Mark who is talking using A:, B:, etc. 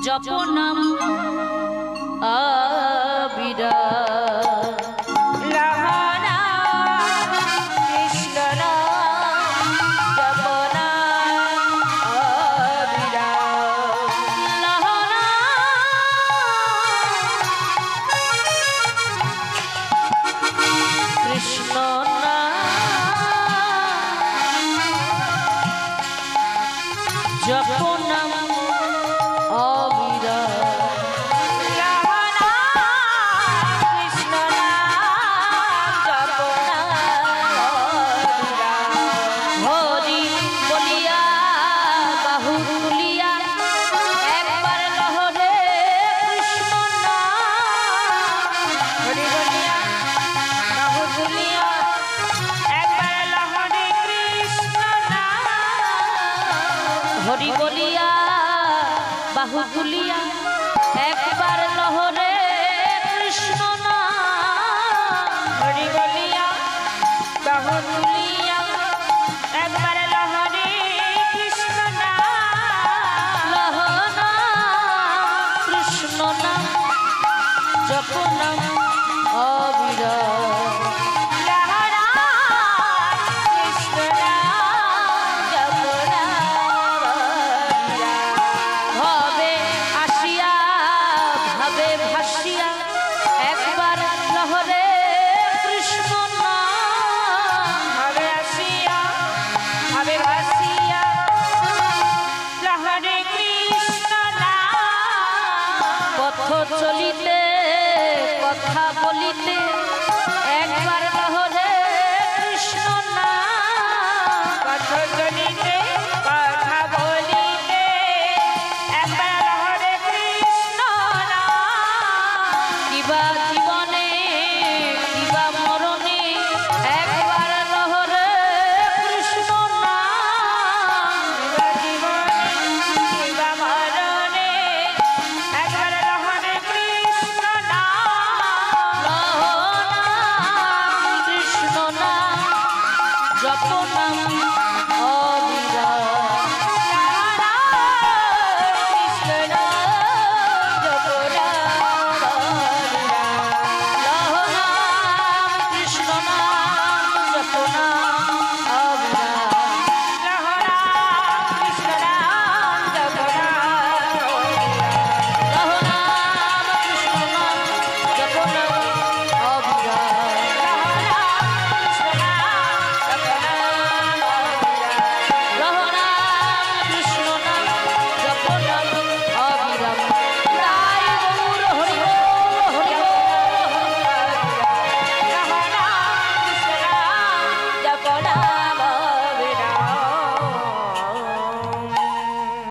A: জপনাম আবিরা জপনাম অবিরা কৃষ্ণ নাম জপনাম অবিরা হরি বলিয়া বাহু তুলিয়া একবার লহরে কৃষ্ণ নাম হরি বলিয়া বাহু তুলিয়া একবার লহরে কৃষ্ণ নাম হরি বলিয়া বাহু তুলিয়া একবার লহরে কৃষ্ণ নাম হরি বলিয়া বাহু তুলিয়া একবার লহরে কৃষ্ণ নাম লহনা কৃষ্ণ নাম জপনাম অবিরত চলিতে কথা বলিতে একবার লহরে কৃষ্ণ নাম পথ চলিতে কথা বলিতে একবার লহরে কৃষ্ণ নাম কিবা জীবনে কিবা মরণে একবার লহরে কৃষ্ণ নাম কিবা জীবনে কিবা মরণে একবার জপ